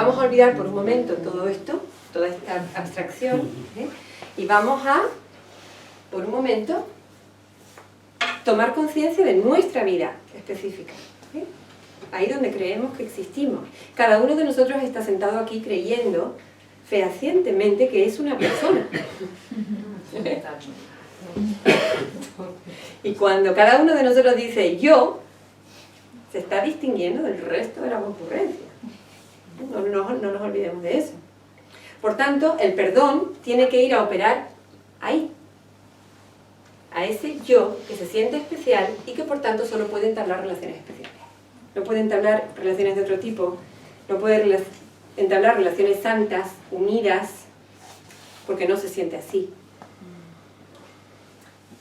Vamos a olvidar por un momento todo esto, toda esta abstracción, y vamos a, por un momento, tomar conciencia de nuestra vida específica. Ahí donde creemos que existimos. Cada uno de nosotros está sentado aquí creyendo fehacientemente que es una persona. Y cuando cada uno de nosotros dice yo, se está distinguiendo del resto de la concurrencia. No nos olvidemos de eso. Por tanto, el perdón tiene que ir a operar ahí, a ese yo que se siente especial y que por tanto solo puede entablar relaciones especiales. No puede entablar relaciones de otro tipo, no puede entablar relaciones santas, unidas, porque no se siente así.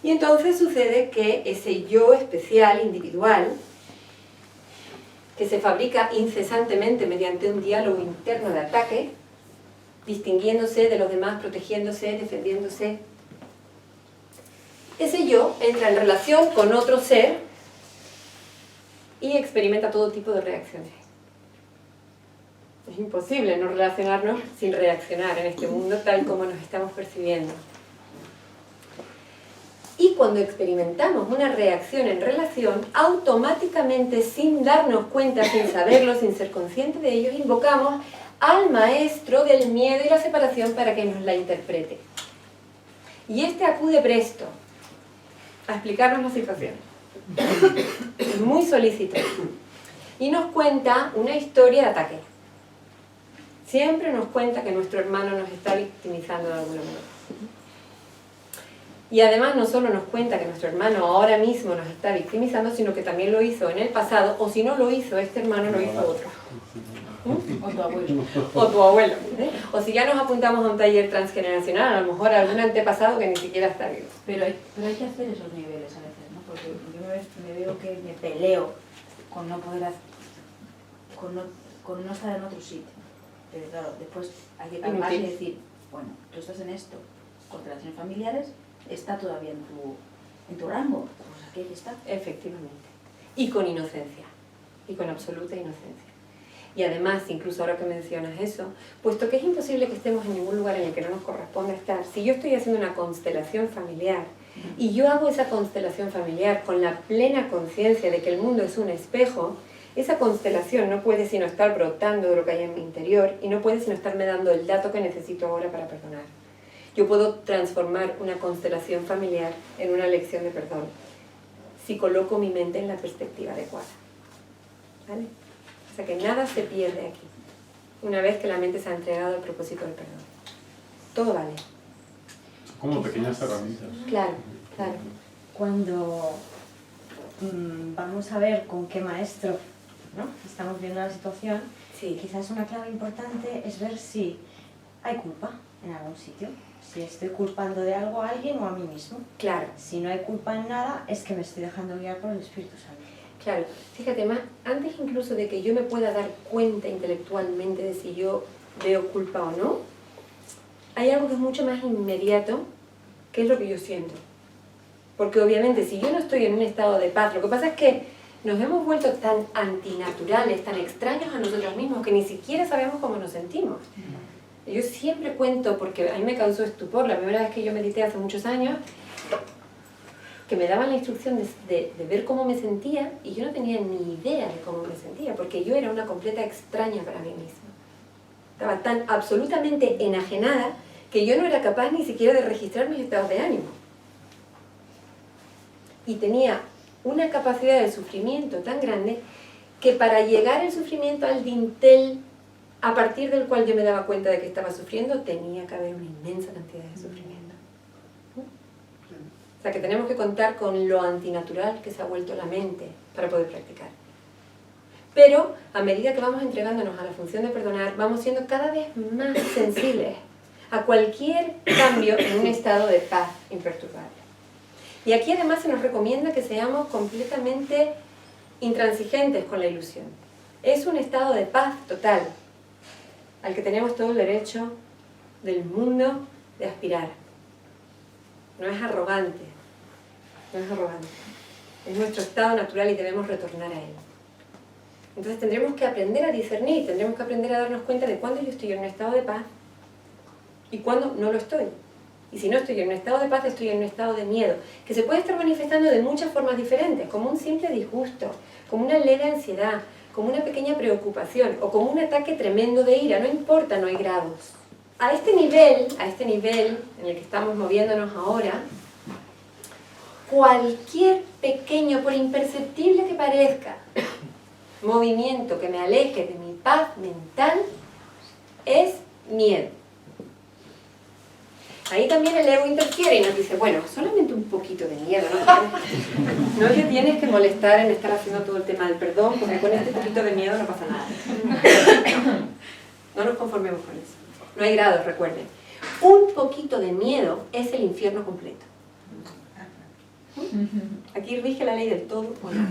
Y entonces sucede que ese yo especial, individual, que se fabrica incesantemente mediante un diálogo interno de ataque, distinguiéndose de los demás, protegiéndose, defendiéndose, ese yo entra en relación con otro ser y experimenta todo tipo de reacciones. Es imposible no relacionarnos sin reaccionar en este mundo tal como nos estamos percibiendo. Y cuando experimentamos una reacción en relación, automáticamente, sin darnos cuenta, sin saberlo, sin ser conscientes de ello, invocamos al maestro del miedo y la separación para que nos la interprete. Y este acude presto a explicarnos la situación. Es muy solícito. Y nos cuenta una historia de ataque. Siempre nos cuenta que nuestro hermano nos está victimizando de alguna manera. Y además no solo nos cuenta que nuestro hermano ahora mismo nos está victimizando, sino que también lo hizo en el pasado, o si no lo hizo este hermano, lo hizo otro. O tu abuelo. O tu abuelo. O si ya nos apuntamos a un taller transgeneracional, a lo mejor algún antepasado que ni siquiera está vivo. Pero hay que hacer esos niveles a veces, ¿no? Porque yo me veo que me peleo con no poder con no estar en otro sitio. Pero claro, después hay que calmarse y decir, bueno, tú estás en esto, con relaciones familiares, está todavía en tu rango, pues aquí hay que estar. Efectivamente. Y con inocencia. Y con absoluta inocencia. Y además, incluso ahora que mencionas eso, puesto que es imposible que estemos en ningún lugar en el que no nos corresponda estar, si yo estoy haciendo una constelación familiar y yo hago esa constelación familiar con la plena conciencia de que el mundo es un espejo, esa constelación no puede sino estar brotando de lo que hay en mi interior y no puede sino estarme dando el dato que necesito ahora para perdonar. Yo puedo transformar una constelación familiar en una lección de perdón si coloco mi mente en la perspectiva adecuada. ¿Vale? O sea que nada se pierde aquí, una vez que la mente se ha entregado al propósito del perdón. Todo vale. Como pequeñas herramientas. Claro, claro. Cuando vamos a ver con qué maestro, ¿no?, estamos viendo la situación, Sí. quizás una clave importante es ver si hay culpa en algún sitio. Si estoy culpando de algo a alguien o a mí mismo. Claro. Si no hay culpa en nada, es que me estoy dejando guiar por el Espíritu Santo. Claro, fíjate, más antes incluso de que yo me pueda dar cuenta intelectualmente de si yo veo culpa o no, hay algo que es mucho más inmediato, que es lo que yo siento. Porque obviamente si yo no estoy en un estado de paz, lo que pasa es que nos hemos vuelto tan antinaturales, tan extraños a nosotros mismos, que ni siquiera sabemos cómo nos sentimos. Yo siempre cuento, porque a mí me causó estupor la primera vez que yo medité hace muchos años, que me daban la instrucción de ver cómo me sentía y yo no tenía ni idea de cómo me sentía, porque yo era una completa extraña para mí misma. Estaba tan absolutamente enajenada que yo no era capaz ni siquiera de registrar mis estados de ánimo. Y tenía una capacidad de sufrimiento tan grande que para llegar el sufrimiento al dintel a partir del cual yo me daba cuenta de que estaba sufriendo, tenía que haber una inmensa cantidad de sufrimiento. O sea que tenemos que contar con lo antinatural que se ha vuelto la mente para poder practicar. Pero a medida que vamos entregándonos a la función de perdonar, vamos siendo cada vez más sensibles a cualquier cambio en un estado de paz imperturbable. Y aquí además se nos recomienda que seamos completamente intransigentes con la ilusión. Es un estado de paz total, al que tenemos todo el derecho del mundo de aspirar. No es arrogante, no es arrogante. Es nuestro estado natural y debemos retornar a él. Entonces tendremos que aprender a discernir, tendremos que aprender a darnos cuenta de cuándo yo estoy en un estado de paz y cuándo no lo estoy. Y si no estoy en un estado de paz, estoy en un estado de miedo, que se puede estar manifestando de muchas formas diferentes, como un simple disgusto, como una leve ansiedad, como una pequeña preocupación o como un ataque tremendo de ira, no importa, no hay grados. A este nivel en el que estamos moviéndonos ahora, cualquier pequeño, por imperceptible que parezca, movimiento que me aleje de mi paz mental es miedo. Ahí también el ego interfiere y nos dice, bueno, solamente un poquito de miedo, ¿no? No te tienes que molestar en estar haciendo todo el tema del perdón, porque con este poquito de miedo no pasa nada. No nos conformemos con eso. No hay grados, recuerden. Un poquito de miedo es el infierno completo. Aquí rige la ley del todo o nada.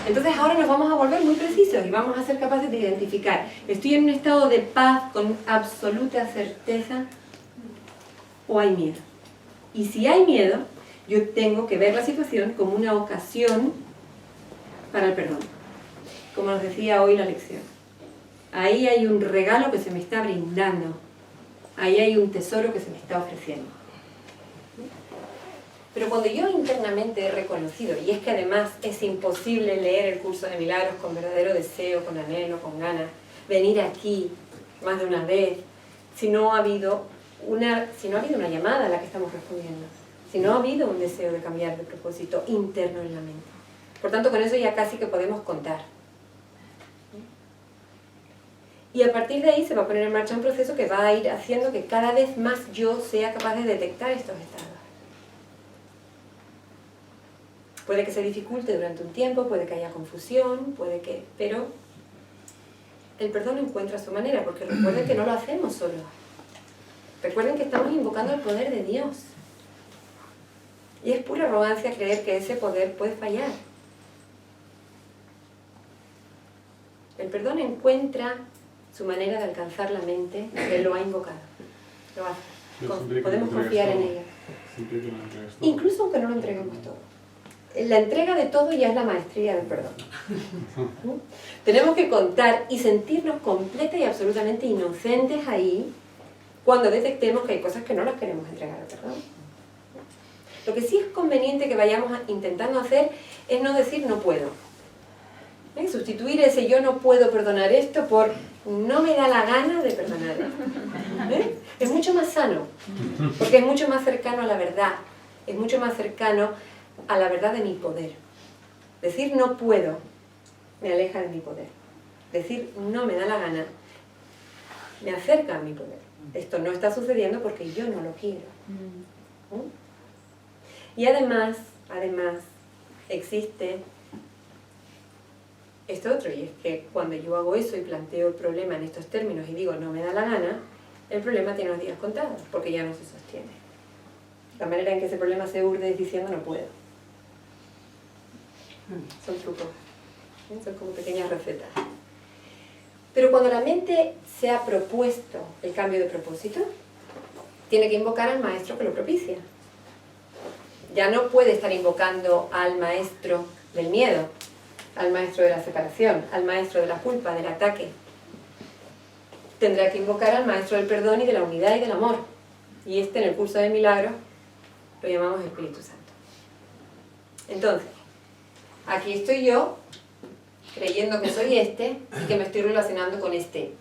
Entonces ahora nos vamos a volver muy precisos y vamos a ser capaces de identificar. ¿Estoy en un estado de paz con absoluta certeza o hay miedo? Y si hay miedo, yo tengo que ver la situación como una ocasión para el perdón. Como nos decía hoy la lección. Ahí hay un regalo que se me está brindando. Ahí hay un tesoro que se me está ofreciendo. Pero cuando yo internamente he reconocido, y es que además es imposible leer el curso de milagros con verdadero deseo, con anhelo, con ganas, venir aquí más de una vez, si no ha habido una llamada a la que estamos respondiendo, si no ha habido un deseo de cambiar de propósito interno en la mente. Por tanto, con eso ya casi que podemos contar. Y a partir de ahí se va a poner en marcha un proceso que va a ir haciendo que cada vez más yo sea capaz de detectar estos estados. Puede que se dificulte durante un tiempo, puede que haya confusión, pero el perdón encuentra su manera, porque recuerden que no lo hacemos solos. Recuerden que estamos invocando el poder de Dios. Y es pura arrogancia creer que ese poder puede fallar. El perdón encuentra su manera de alcanzar la mente, que lo ha invocado. Lo hace. Podemos confiar en ella. Incluso aunque no lo entreguemos todo. La entrega de todo ya es la maestría del perdón. Tenemos que contar y sentirnos completa y absolutamente inocentes ahí cuando detectemos que hay cosas que no las queremos entregar al perdón. Lo que sí es conveniente que vayamos intentando hacer es no decir no puedo. Sustituir ese yo no puedo perdonar esto por no me da la gana de perdonar esto. Es mucho más sano, porque es mucho más cercano a la verdad, es mucho más cercano a la verdad de mi poder. Decir no puedo me aleja de mi poder. Decir no me da la gana me acerca a mi poder. Esto no está sucediendo porque yo no lo quiero. Y además existe esto otro, y es que cuando yo hago eso y planteo el problema en estos términos y digo no me da la gana, el problema tiene los días contados, porque ya no se sostiene. La manera en que ese problema se urde es diciendo no puedo. Son trucos, son como pequeñas recetas. Pero cuando la mente se ha propuesto el cambio de propósito, tiene que invocar al maestro que lo propicia. Ya no puede estar invocando al maestro del miedo, al maestro de la separación, al maestro de la culpa, del ataque. Tendrá que invocar al maestro del perdón y de la unidad y del amor. Y en el curso de milagros lo llamamos Espíritu Santo. Entonces, aquí estoy yo, creyendo que soy y que me estoy relacionando con este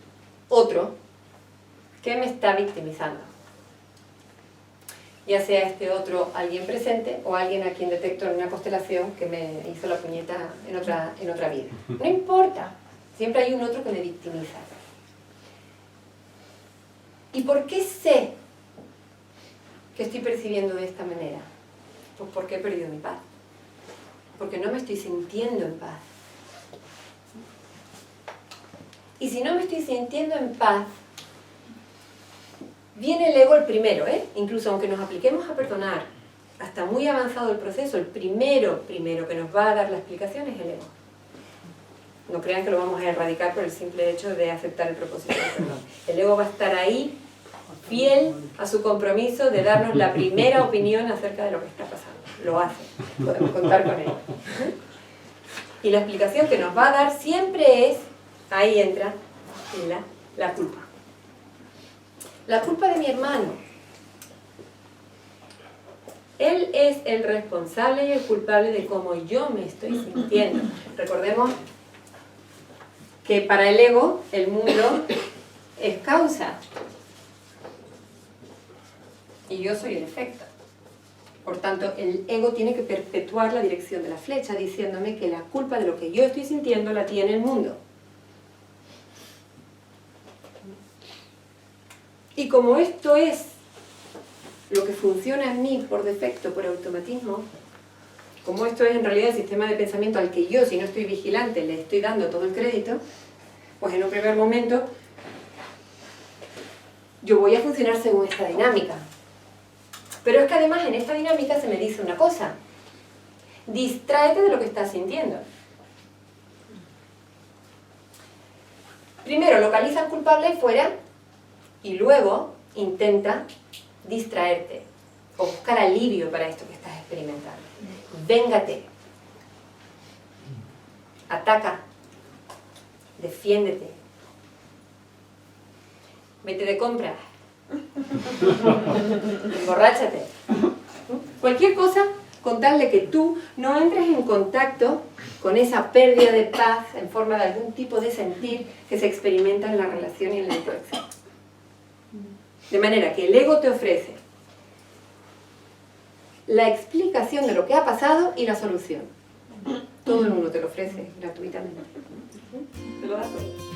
otro que me está victimizando. Ya sea este otro alguien presente o alguien a quien detecto en una constelación que me hizo la puñeta en otra vida. No importa, siempre hay un otro que me victimiza. ¿Y por qué sé que estoy percibiendo de esta manera? Pues porque he perdido mi paz. Porque no me estoy sintiendo en paz. Y si no me estoy sintiendo en paz, viene el ego el primero, incluso aunque nos apliquemos a perdonar, hasta muy avanzado el proceso, el primero que nos va a dar la explicación es el ego. No crean que lo vamos a erradicar por el simple hecho de aceptar el propósito del perdón. El ego va a estar ahí, fiel a su compromiso de darnos la primera opinión acerca de lo que está pasando. Lo hace, podemos contar con él. Y la explicación que nos va a dar siempre es, ahí entra la culpa. La culpa de mi hermano. Él es el responsable y el culpable de cómo yo me estoy sintiendo. Recordemos que para el ego, el mundo es causa. Y yo soy el efecto. Por tanto, el ego tiene que perpetuar la dirección de la flecha, diciéndome que la culpa de lo que yo estoy sintiendo la tiene el mundo. Y como esto es lo que funciona en mí por defecto, por automatismo, como esto es en realidad el sistema de pensamiento al que yo, si no estoy vigilante, le estoy dando todo el crédito, pues en un primer momento yo voy a funcionar según esta dinámica. Pero es que además en esta dinámica se me dice una cosa: distráete de lo que estás sintiendo. Primero localiza al culpable fuera y luego intenta distraerte o buscar alivio para esto que estás experimentando. Véngate, ataca, defiéndete, vete de compras, emborráchate, cualquier cosa con tal de que tú no entres en contacto con esa pérdida de paz en forma de algún tipo de sentir que se experimenta en la relación y en la interacción. De manera que el ego te ofrece la explicación de lo que ha pasado y la solución. Todo el mundo te lo ofrece gratuitamente. Te lo da todo.